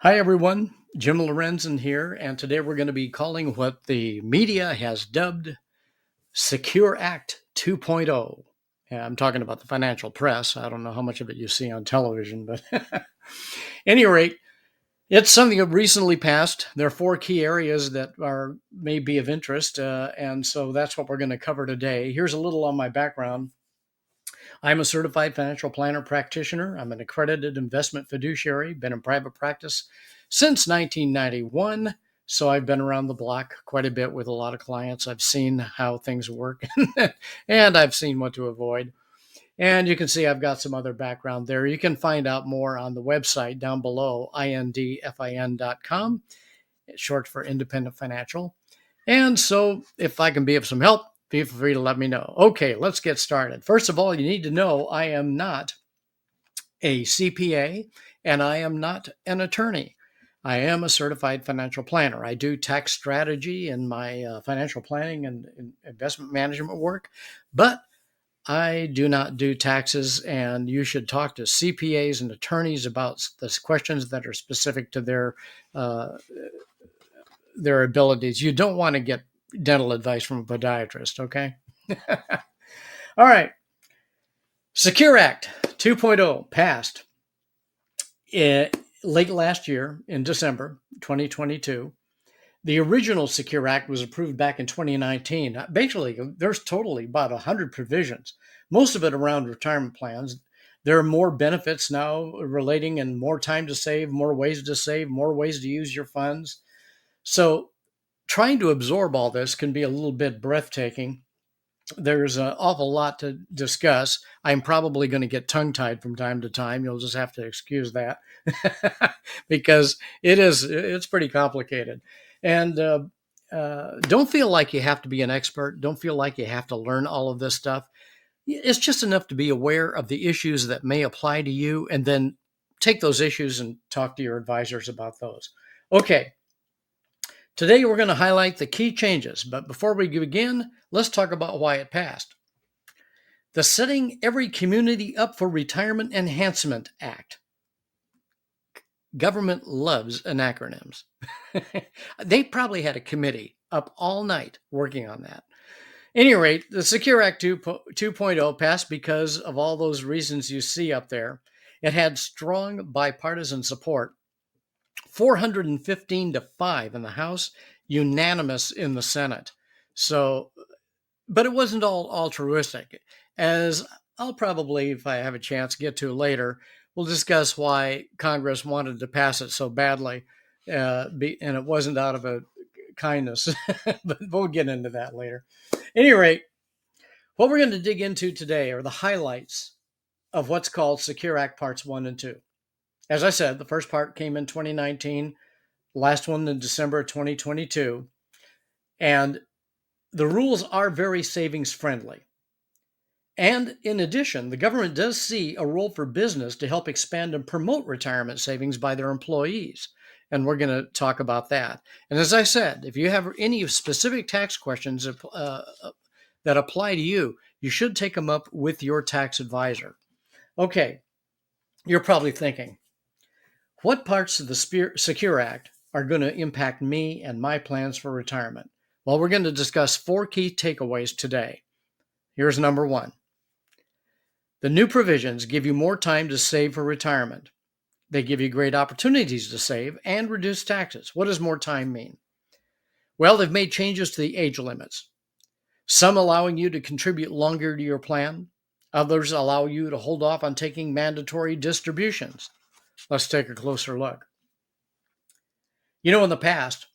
Hi, everyone. Jim Lorenzen here, and today we're going to be calling what the media has dubbed Secure Act 2.0. Yeah, I'm talking about the financial press. I don't know how much of it you see on television, but at any rate, it's something that recently passed. There are four key areas that may be of interest, and so that's what we're going to cover today. Here's a little on my background. I'm a certified financial planner practitioner. I'm an accredited investment fiduciary, been in private practice since 1991. So I've been around the block quite a bit with a lot of clients. I've seen how things work and I've seen what to avoid. And you can see I've got some other background there. You can find out more on the website down below, indfin.com. It's short for Independent Financial. And so if I can be of some help, feel free to let me know. Okay, let's get started. First of all, you need to know I am not a CPA and I am not an attorney. I am a certified financial planner. I do tax strategy in my financial planning and investment management work, but I do not do taxes, and you should talk to CPAs and attorneys about the questions that are specific to uh, their abilities. You don't want to get dental advice from a podiatrist, okay? All right. Secure Act 2.0 passed late last year in December 2022. The original Secure Act was approved back in 2019. Basically, there's totally about 100 provisions, most of it around retirement plans. There are more benefits now relating and more time to save, more ways to save, more ways to use your funds. So trying to absorb all this can be a little bit breathtaking. There's an awful lot to discuss. I'm probably going to get tongue tied from time to time. You'll just have to excuse that because it's pretty complicated. And don't feel like you have to be an expert. Don't feel like you have to learn all of this stuff. It's just enough to be aware of the issues that may apply to you and then take those issues and talk to your advisors about those. Okay, today we're going to highlight the key changes, but before we begin, let's talk about why it passed. The Setting Every Community Up for Retirement Enhancement Act. Government loves acronyms. They probably had a committee up all night working on that. At any rate, the Secure Act 2.0 passed because of all those reasons you see up there. It had strong bipartisan support, 415 to 5 in the House, unanimous in the Senate. So, but it wasn't all altruistic. As I'll probably, if I have a chance, get to later, we'll discuss why Congress wanted to pass it so badly. And it wasn't out of a kindness, but we'll get into that later. At any rate, what we're going to dig into today are the highlights of what's called Secure Act Parts 1 and 2. As I said, the first part came in 2019, last one in December 2022, and the rules are very savings friendly. And in addition, the government does see a role for business to help expand and promote retirement savings by their employees. And we're going to talk about that. And as I said, if you have any specific tax questions that apply to you, you should take them up with your tax advisor. Okay, you're probably thinking, what parts of the Secure Act are going to impact me and my plans for retirement? Well, we're going to discuss four key takeaways today. Here's number one. The new provisions give you more time to save for retirement. They give you great opportunities to save and reduce taxes. What does more time mean? Well, they've made changes to the age limits, some allowing you to contribute longer to your plan. Others allow you to hold off on taking mandatory distributions. Let's take a closer look. In the past,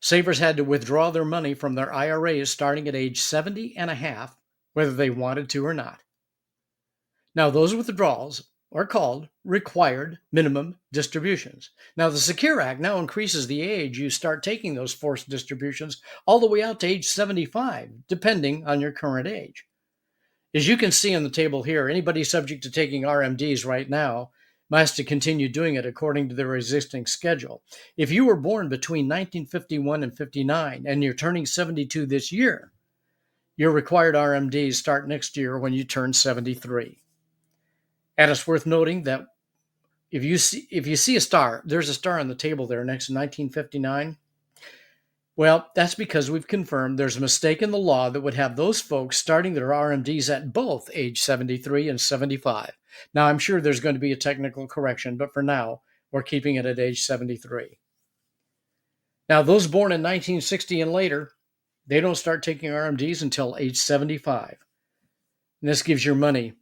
savers had to withdraw their money from their IRAs starting at age 70 and a half, whether they wanted to or not. Now, those withdrawals are called required minimum distributions. Now, the Secure Act now increases the age you start taking those forced distributions all the way out to age 75, depending on your current age. As you can see in the table here, anybody subject to taking RMDs right now must to continue doing it according to their existing schedule. If you were born between 1951 and 59 and you're turning 72 this year, your required RMDs start next year when you turn 73. And it's worth noting that if you see a star, there's a star on the table there next to 1959. Well, that's because we've confirmed there's a mistake in the law that would have those folks starting their RMDs at both age 73 and 75. Now, I'm sure there's going to be a technical correction, but for now, we're keeping it at age 73. Now, those born in 1960 and later, they don't start taking RMDs until age 75. And this gives your money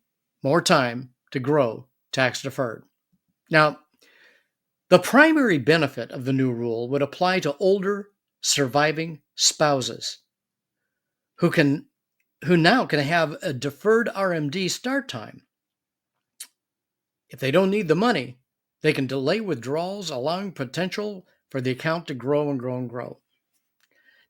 more time to grow tax deferred. Now, the primary benefit of the new rule would apply to older surviving spouses who now can have a deferred RMD start time. If they don't need the money, they can delay withdrawals, allowing potential for the account to grow and grow and grow.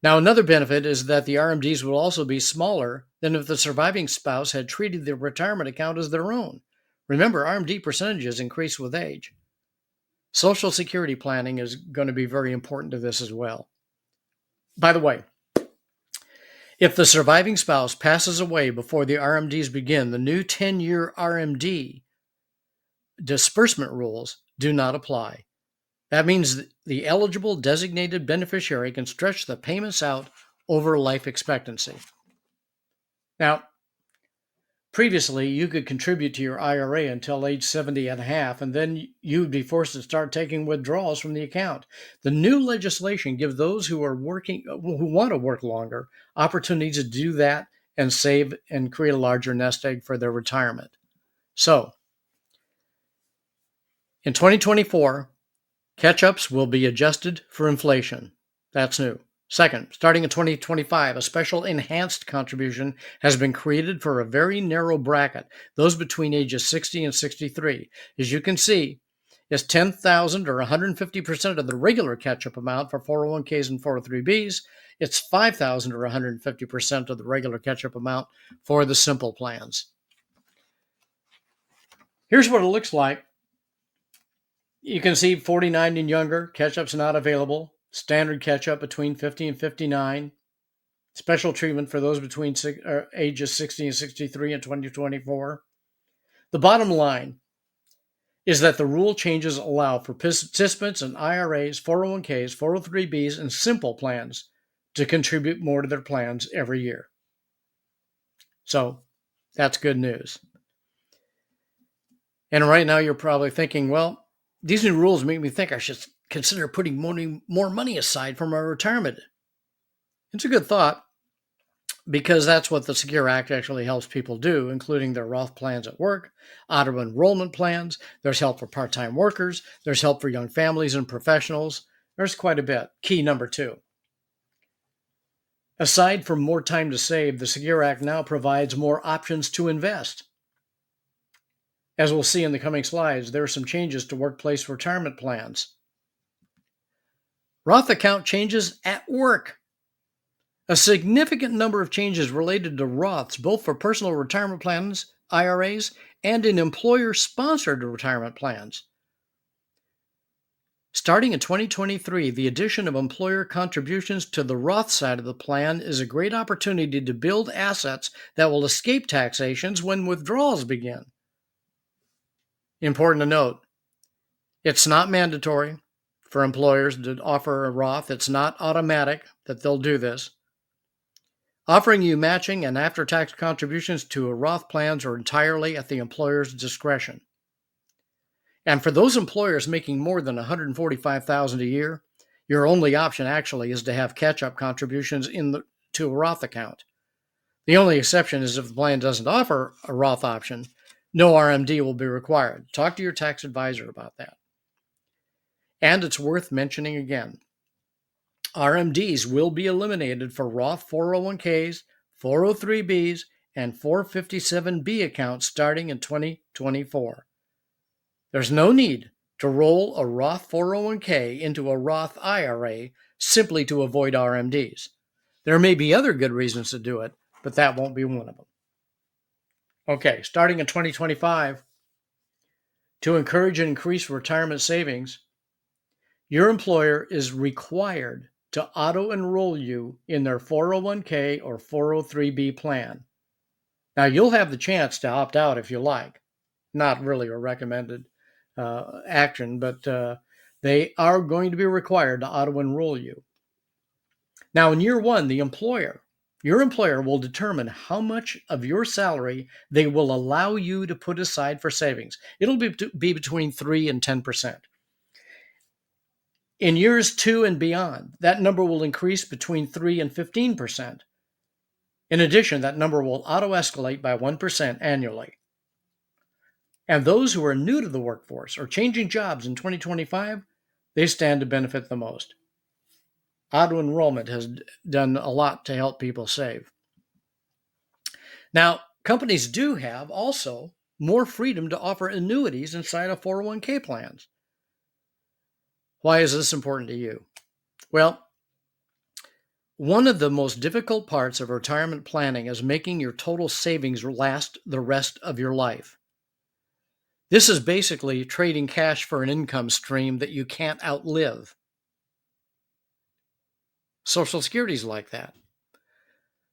Now, another benefit is that the RMDs will also be smaller than if the surviving spouse had treated the retirement account as their own. Remember, RMD percentages increase with age. Social Security planning is going to be very important to this as well. By the way, if the surviving spouse passes away before the RMDs begin, the new 10-year RMD disbursement rules do not apply. That means the eligible designated beneficiary can stretch the payments out over life expectancy. Now, previously, you could contribute to your IRA until age 70 and a half, and then you'd be forced to start taking withdrawals from the account. The new legislation gives those who want to work longer, opportunities to do that and save and create a larger nest egg for their retirement. So, in 2024, catch-ups will be adjusted for inflation. That's new. Second, starting in 2025, a special enhanced contribution has been created for a very narrow bracket, those between ages 60 and 63. As you can see, it's $10,000 or 150% of the regular catch-up amount for 401ks and 403bs. It's $5,000 or 150% of the regular catch-up amount for the simple plans. Here's what it looks like. You can see 49 and younger, catch-up's not available. Standard catch-up between 50 and 59. Special treatment for those between ages 60 and 63 in 2024. The bottom line is that the rule changes allow for participants in IRAs, 401ks, 403bs, and simple plans to contribute more to their plans every year. So that's good news. And right now you're probably thinking, well, these new rules make me think I should consider putting more money aside for my retirement. It's a good thought because that's what the Secure Act actually helps people do, including their Roth plans at work, auto enrollment plans. There's help for part-time workers. There's help for young families and professionals. There's quite a bit. Key number 2. Aside from more time to save, the Secure Act now provides more options to invest. As we'll see in the coming slides, there are some changes to workplace retirement plans. Roth account changes at work. A significant number of changes related to Roths, both for personal retirement plans, IRAs, and in employer-sponsored retirement plans. Starting in 2023, the addition of employer contributions to the Roth side of the plan is a great opportunity to build assets that will escape taxations when withdrawals begin. Important to note, it's not mandatory for employers to offer a Roth. It's not automatic that they'll do this. Offering you matching and after-tax contributions to a Roth plans are entirely at the employer's discretion. And for those employers making more than $145,000 a year, your only option actually is to have catch-up contributions to a Roth account. The only exception is if the plan doesn't offer a Roth option, no RMD will be required. Talk to your tax advisor about that. And it's worth mentioning again, RMDs will be eliminated for Roth 401ks, 403bs, and 457b accounts starting in 2024. There's no need to roll a Roth 401k into a Roth IRA simply to avoid RMDs. There may be other good reasons to do it, but that won't be one of them. Okay, starting in 2025, to encourage and increase retirement savings, your employer is required to auto-enroll you in their 401k or 403b plan. Now, you'll have the chance to opt out if you like. Not really recommended. action, but they are going to be required to auto-enroll you. Now, in year one, your employer will determine how much of your salary they will allow you to put aside for savings. It'll be between 3 and 10%. In years 2 and beyond, that number will increase between 3 and 15%. In addition, that number will auto-escalate by 1% annually. And those who are new to the workforce or changing jobs in 2025, they stand to benefit the most. Auto-enrollment has done a lot to help people save. Now, companies do have also more freedom to offer annuities inside of 401k plans. Why is this important to you? Well, one of the most difficult parts of retirement planning is making your total savings last the rest of your life. This is basically trading cash for an income stream that you can't outlive. Social Security is like that.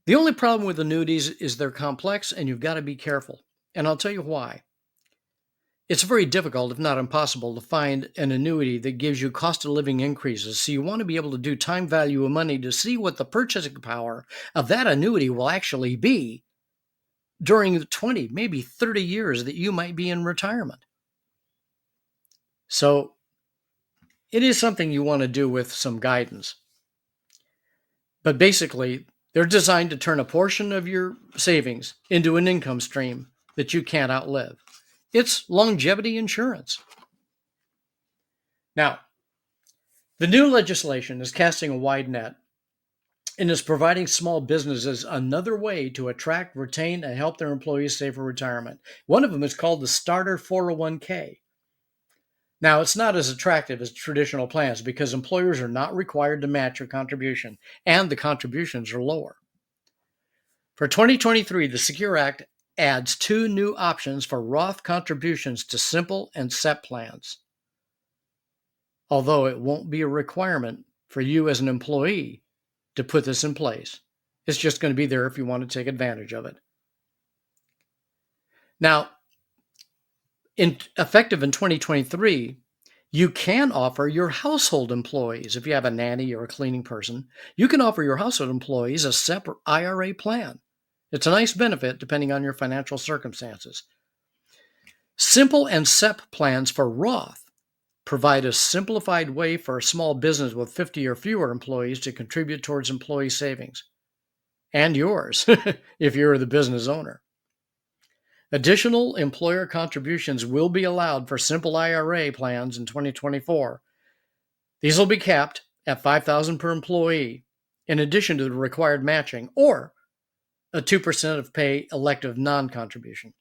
The only problem with annuities is they're complex and you've got to be careful. And I'll tell you why. It's very difficult, if not impossible, to find an annuity that gives you cost of living increases. So you want to be able to do time value of money to see what the purchasing power of that annuity will actually be during the 20, maybe 30 years that you might be in retirement. So it is something you want to do with some guidance. But basically, they're designed to turn a portion of your savings into an income stream that you can't outlive. It's longevity insurance. Now, the new legislation is casting a wide net and is providing small businesses another way to attract, retain, and help their employees save for retirement. One of them is called the Starter 401k. Now, it's not as attractive as traditional plans because employers are not required to match your contribution, and the contributions are lower. For 2023, the Secure Act adds 2 new options for Roth contributions to simple and SEP plans. Although it won't be a requirement for you as an employee to put this in place. It's just going to be there if you want to take advantage of it. Now, effective in 2023, you can offer your household employees, if you have a nanny or a cleaning person, you can offer your household employees a separate IRA plan. It's a nice benefit depending on your financial circumstances. Simple and SEP plans for Roth provide a simplified way for a small business with 50 or fewer employees to contribute towards employee savings. And yours, if you're the business owner. Additional employer contributions will be allowed for simple IRA plans in 2024. These will be capped at $5,000 per employee, in addition to the required matching, or a 2% of pay elective non-contribution.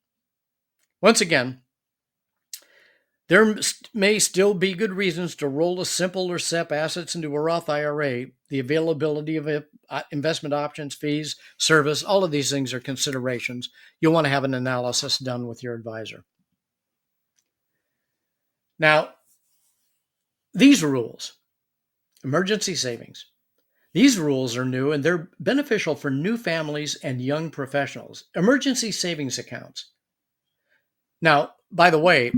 Once again, there may still be good reasons to roll a simple or SEP assets into a Roth IRA. The availability of investment options, fees, service, all of these things are considerations. You'll want to have an analysis done with your advisor. Now, these rules, emergency savings, these rules are new and they're beneficial for new families and young professionals. Emergency savings accounts. Now, by the way,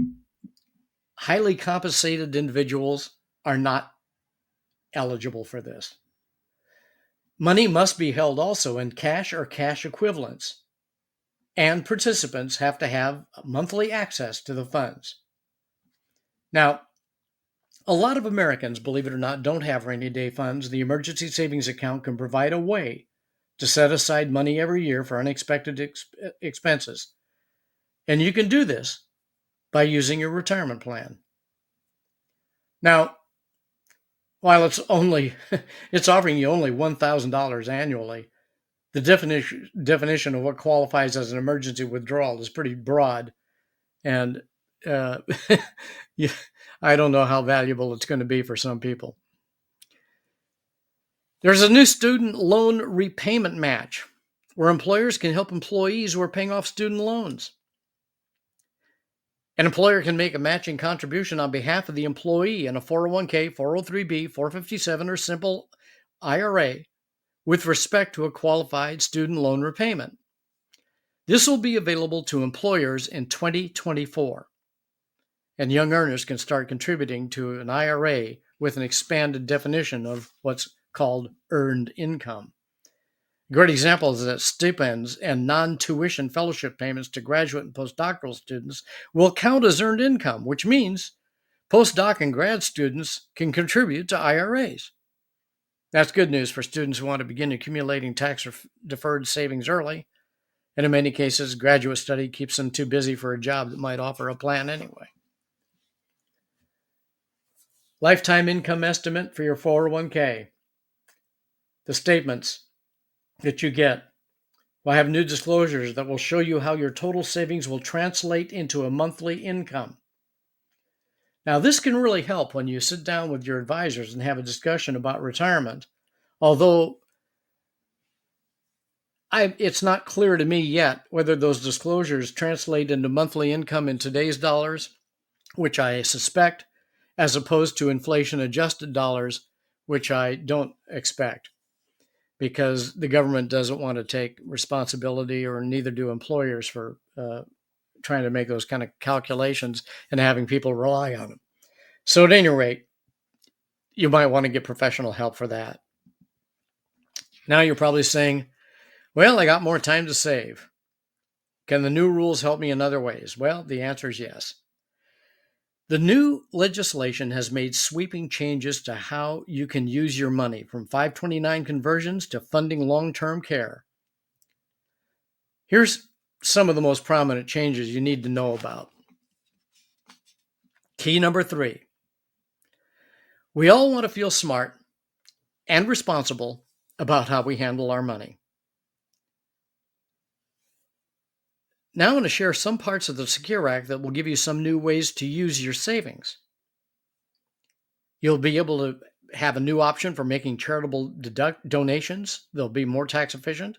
highly compensated individuals are not eligible for this. Money must be held also in cash or cash equivalents, and participants have to have monthly access to the funds. Now, a lot of Americans, believe it or not, don't have rainy day funds. The emergency savings account can provide a way to set aside money every year for unexpected expenses. And you can do this by using your retirement plan. Now, while it's offering you only $1,000 annually, the definition of what qualifies as an emergency withdrawal is pretty broad, and I don't know how valuable it's going to be for some people. There's a new student loan repayment match where employers can help employees who are paying off student loans. An employer can make a matching contribution on behalf of the employee in a 401k, 403b, 457, or simple IRA with respect to a qualified student loan repayment. This will be available to employers in 2024. and young earners can start contributing to an IRA with an expanded definition of what's called earned income. A great example is that stipends and non-tuition fellowship payments to graduate and postdoctoral students will count as earned income, which means postdoc and grad students can contribute to IRAs. That's good news for students who want to begin accumulating tax-deferred savings early. And in many cases, graduate study keeps them too busy for a job that might offer a plan anyway. Lifetime income estimate for your 401k. The statements that you get will have new disclosures that will show you how your total savings will translate into a monthly income. Now, this can really help when you sit down with your advisors and have a discussion about retirement, although it's not clear to me yet whether those disclosures translate into monthly income in today's dollars, which I suspect, as opposed to inflation-adjusted dollars, which I don't expect, because the government doesn't want to take responsibility, or neither do employers, for trying to make those kind of calculations and having people rely on them. So at any rate, you might want to get professional help for that. Now you're probably saying, well, I got more time to save. Can the new rules help me in other ways? Well, the answer is yes. The new legislation has made sweeping changes to how you can use your money, from 529 conversions to funding long-term care. Here's some of the most prominent changes you need to know about. Key number 3. We all want to feel smart and responsible about how we handle our money. Now I want to share some parts of the Secure Act that will give you some new ways to use your savings. You'll be able to have a new option for making charitable donations. They'll be more tax efficient.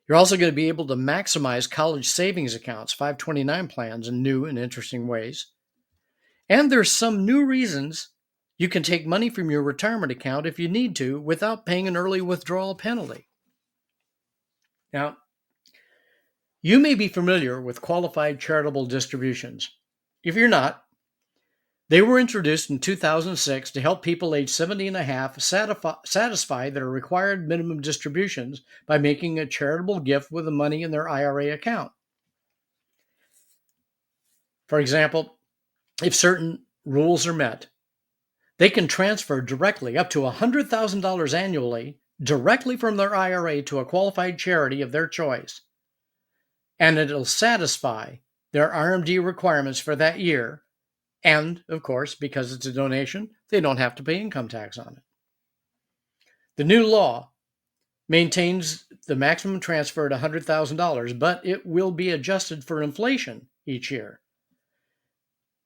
You're also going to be able to maximize college savings accounts, 529 plans, in new and interesting ways. And there's some new reasons you can take money from your retirement account if you need to without paying an early withdrawal penalty. Now, you may be familiar with qualified charitable distributions. If you're not, they were introduced in 2006 to help people age 70 and a half satisfy their required minimum distributions by making a charitable gift with the money in their IRA account. For example, if certain rules are met, they can transfer directly up to $100,000 annually directly from their IRA to a qualified charity of their choice. And it'll satisfy their RMD requirements for that year. And, of course, because it's a donation, they don't have to pay income tax on it. The new law maintains the maximum transfer at $100,000, but it will be adjusted for inflation each year.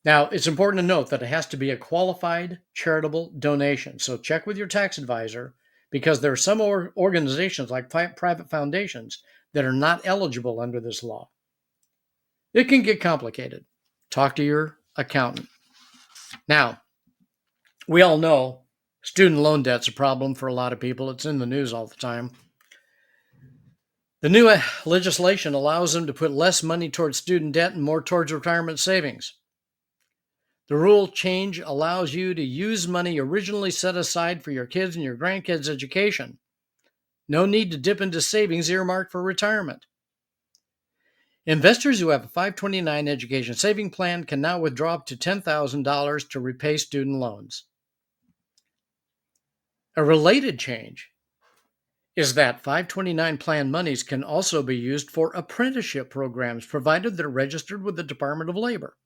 Now, it's important to note that it has to be a qualified charitable donation. So check with your tax advisor, because there are some organizations like private foundations that are not eligible under this law. It can get complicated. Talk to your accountant. Now, we all know student loan debt's a problem for a lot of people. It's in the news all the time. The new legislation allows them to put less money towards student debt and more towards retirement savings. The rule change allows you to use money originally set aside for your kids' and your grandkids' education. No need to dip into savings earmarked for retirement. Investors who have a 529 education saving plan can now withdraw up to $10,000 to repay student loans. A related change is that 529 plan monies can also be used for apprenticeship programs, provided they're registered with the Department of Labor.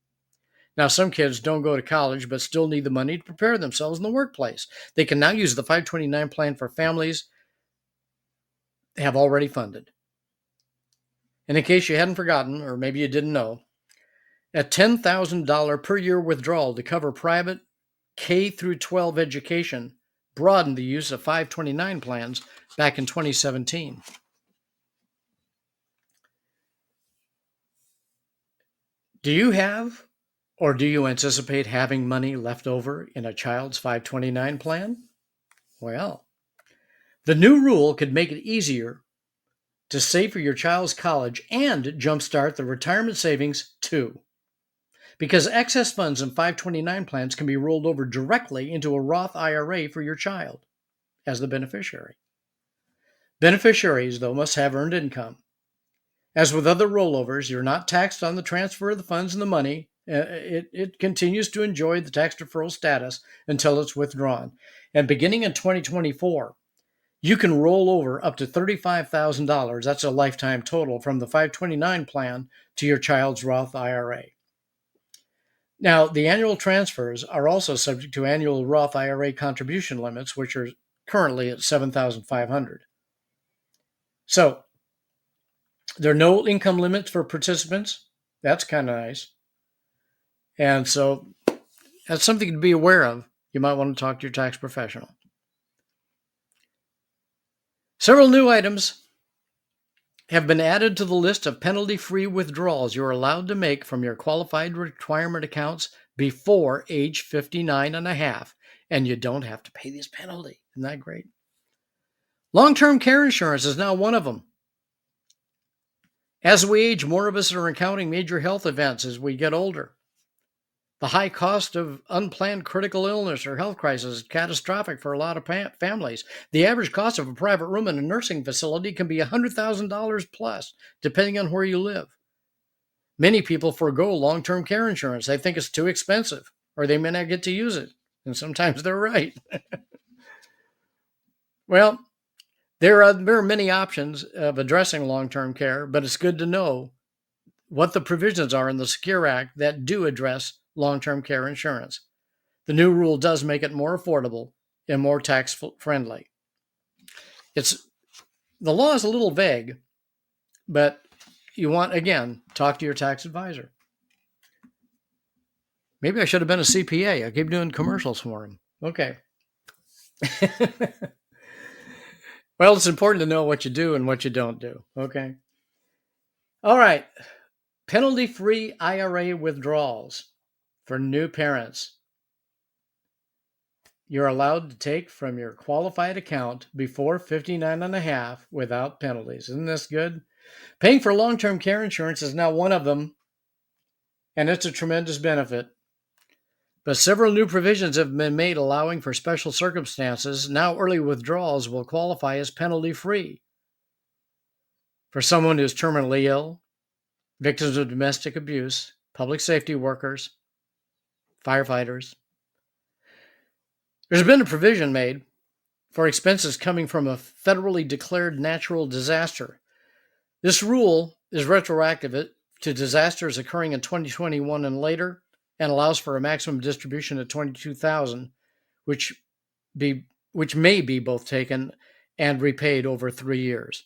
Now, some kids don't go to college but still need the money to prepare themselves in the workplace. They can now use the 529 plan for families they have already funded. And in case you hadn't forgotten, or maybe you didn't know, a $10,000 per year withdrawal to cover private K through 12 education broadened the use of 529 plans back in 2017. Do you have, or do you anticipate having, money left over in a child's 529 plan? Well, the new rule could make it easier to save for your child's college and jumpstart the retirement savings too. because excess funds in 529 plans can be rolled over directly into a Roth IRA for your child as the beneficiary. Beneficiaries, though, must have earned income. As with other rollovers, you're not taxed on the transfer of the funds and the money. It continues to enjoy the tax deferral status until it's withdrawn. And beginning in 2024, you can roll over up to $35,000. That's a lifetime total from the 529 plan to your child's Roth IRA. Now, the annual transfers are also subject to annual Roth IRA contribution limits, which are currently at $7,500. So, there are no income limits for participants. That's kind of nice. And so that's something to be aware of. You might want to talk to your tax professional. Several new items have been added to the list of penalty-free withdrawals you're allowed to make from your qualified retirement accounts before age 59 and a half, and you don't have to pay this penalty. Isn't that great? Long-term care insurance is now one of them. As we age, more of us are encountering major health events as we get older. The high cost of unplanned critical illness or health crisis is catastrophic for a lot of families. The average cost of a private room in a nursing facility can be $100,000 plus, depending on where you live. Many people forego long-term care insurance. They think it's too expensive, or they may not get to use it. And sometimes they're right. Well, there are many options of addressing long-term care, but it's good to know what the provisions are in the Secure Act that do address long-term care insurance. The new rule does make it more affordable and more tax-friendly. The law is a little vague, but you want, again, talk to your tax advisor. Maybe I should have been a CPA. I keep doing commercials for him. Okay. Well, it's important to know what you do and what you don't do. Okay. All right. Penalty-free IRA withdrawals for new parents. You're allowed to take from your qualified account before 59 and a half without penalties. Isn't this good? Paying for long-term care insurance is now one of them, and it's a tremendous benefit. But several new provisions have been made allowing for special circumstances. Now early withdrawals will qualify as penalty-free. For someone who's terminally ill, victims of domestic abuse, public safety workers, firefighters. There's been a provision made for expenses coming from a federally declared natural disaster. This rule is retroactive to disasters occurring in 2021 and later, and allows for a maximum distribution of $22,000, which may be both taken and repaid over 3 years.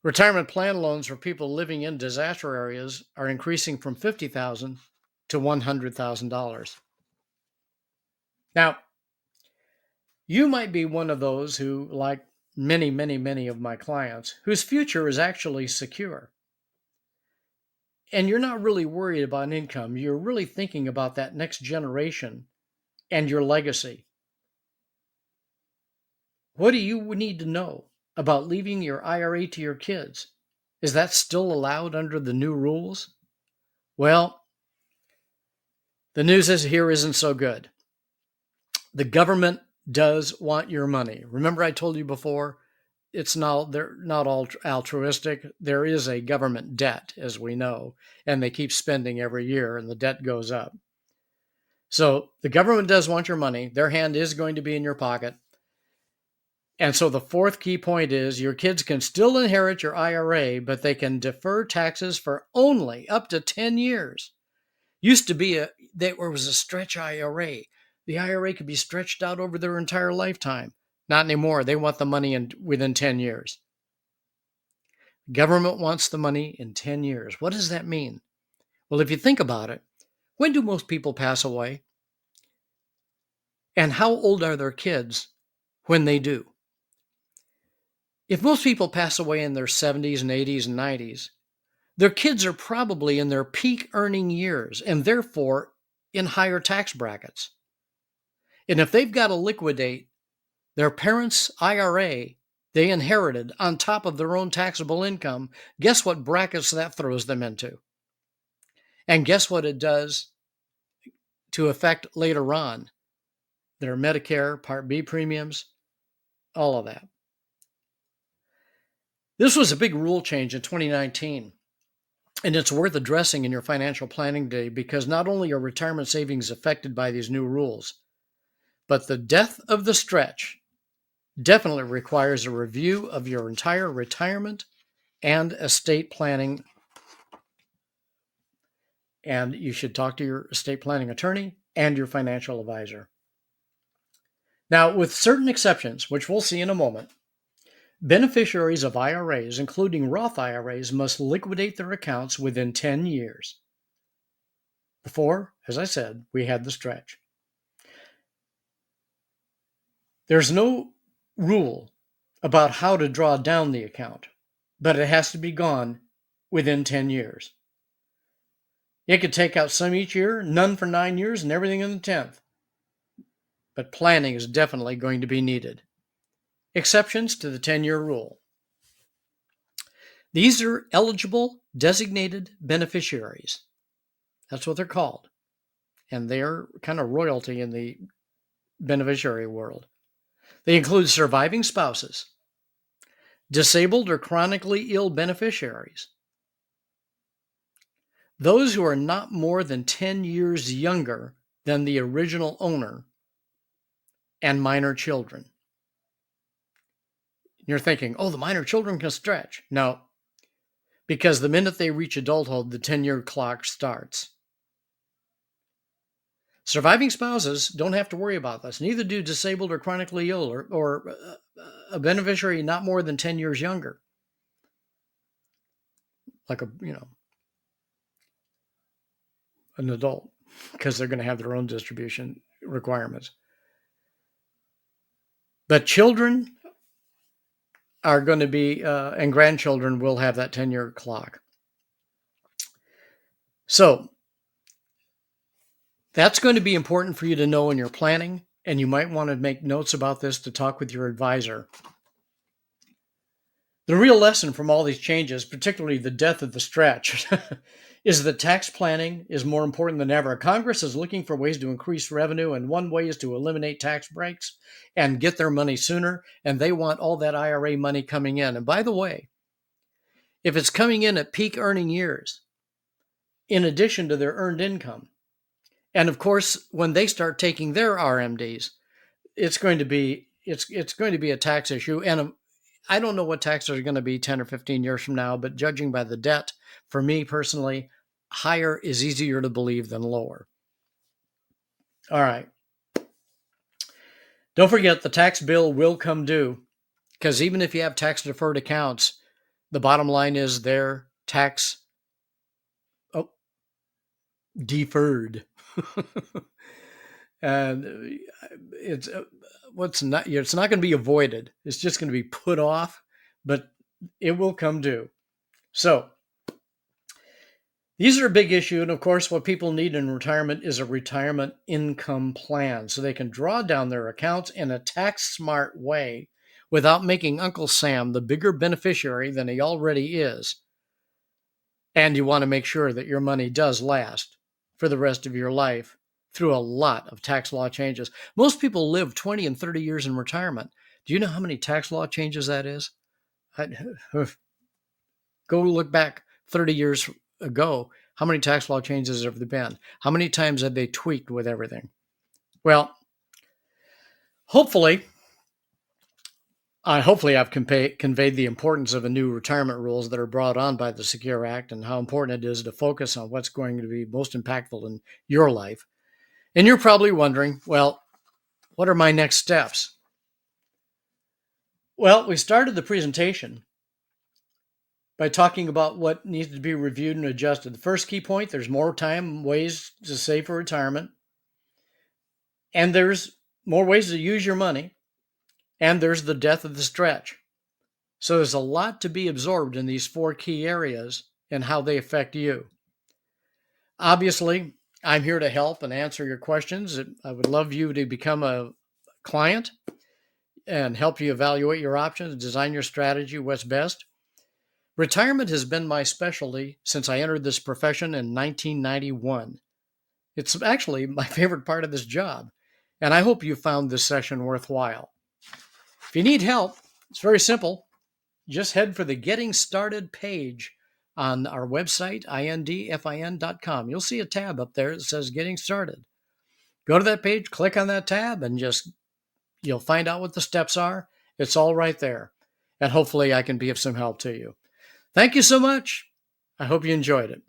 Retirement plan loans for people living in disaster areas are increasing from $50,000 to $100,000. Now, you might be one of those who, like many, many, many of my clients, whose future is actually secure. And you're not really worried about income. You're really thinking about that next generation and your legacy. What do you need to know about leaving your IRA to your kids? Is that still allowed under the new rules? Well, the news here isn't so good. The government does want your money. Remember I told you before, they're not all altruistic. There is a government debt, as we know, and they keep spending every year and the debt goes up. So the government does want your money. Their hand is going to be in your pocket. And so the fourth key point is your kids can still inherit your IRA, but they can defer taxes for only up to 10 years. Used to be there was a stretch IRA. The IRA could be stretched out over their entire lifetime. Not anymore. They want the money within 10 years. Government wants the money in 10 years. What does that mean? Well, if you think about it, when do most people pass away? And how old are their kids when they do? If most people pass away in their 70s and 80s and 90s, their kids are probably in their peak earning years and therefore in higher tax brackets. And if they've got to liquidate their parents' IRA they inherited on top of their own taxable income, guess what brackets that throws them into? And guess what it does to affect later on? Their Medicare Part B premiums, all of that. This was a big rule change in 2019, and it's worth addressing in your financial planning day because not only are retirement savings affected by these new rules, but the death of the stretch definitely requires a review of your entire retirement and estate planning. And you should talk to your estate planning attorney and your financial advisor. Now, with certain exceptions, which we'll see in a moment, beneficiaries of IRAs, including Roth IRAs, must liquidate their accounts within 10 years. Before, as I said, we had the stretch. There's no rule about how to draw down the account, but it has to be gone within 10 years. You could take out some each year, none for 9 years, and everything in the 10th. But planning is definitely going to be needed. Exceptions to the 10-year rule. These are eligible designated beneficiaries. That's what they're called. And they're kind of royalty in the beneficiary world. They include surviving spouses, disabled or chronically ill beneficiaries, those who are not more than 10 years younger than the original owner, and minor children. You're thinking, oh, the minor children can stretch. No, because the minute they reach adulthood, the 10-year clock starts. Surviving spouses don't have to worry about this. Neither do disabled or chronically ill or a beneficiary not more than 10 years younger. Like an adult, because they're going to have their own distribution requirements. But children are going to be, and grandchildren will have that 10-year clock. So that's going to be important for you to know in your planning, and you might want to make notes about this to talk with your advisor. The real lesson from all these changes, particularly the death of the stretch, is that tax planning is more important than ever. Congress is looking for ways to increase revenue, and one way is to eliminate tax breaks and get their money sooner, and they want all that IRA money coming in. And by the way, if it's coming in at peak earning years, in addition to their earned income, and of course, when they start taking their RMDs, it's going to be a tax issue. And I don't know what taxes are going to be 10 or 15 years from now, but judging by the debt, for me personally, higher is easier to believe than lower. All right. Don't forget, the tax bill will come due, because even if you have tax deferred accounts, the bottom line is they're tax deferred. And it's not going to be avoided. It's just going to be put off, but it will come due. So these are a big issue. And of course, what people need in retirement is a retirement income plan so they can draw down their accounts in a tax smart way without making Uncle Sam the bigger beneficiary than he already is. And you want to make sure that your money does last for the rest of your life through a lot of tax law changes. Most people live 20 and 30 years in retirement. Do you know how many tax law changes that is? Go look back 30 years ago. How many tax law changes have there been? How many times have they tweaked with everything? Well, hopefully I've conveyed the importance of the new retirement rules that are brought on by the Secure Act and how important it is to focus on what's going to be most impactful in your life. And you're probably wondering, well, what are my next steps? Well, we started the presentation by talking about what needs to be reviewed and adjusted. The first key point, there's more time, ways to save for retirement, and there's more ways to use your money, and there's the death of the stretch. So there's a lot to be absorbed in these 4 key areas and how they affect you. Obviously, I'm here to help and answer your questions. I would love you to become a client and help you evaluate your options, design your strategy, what's best. Retirement has been my specialty since I entered this profession in 1991. It's actually my favorite part of this job, and I hope you found this session worthwhile. If you need help, it's very simple. Just head for the Getting Started page on our website, indfin.com. You'll see a tab up there that says Getting Started. Go to that page, click on that tab, and you'll find out what the steps are. It's all right there. And hopefully I can be of some help to you. Thank you so much. I hope you enjoyed it.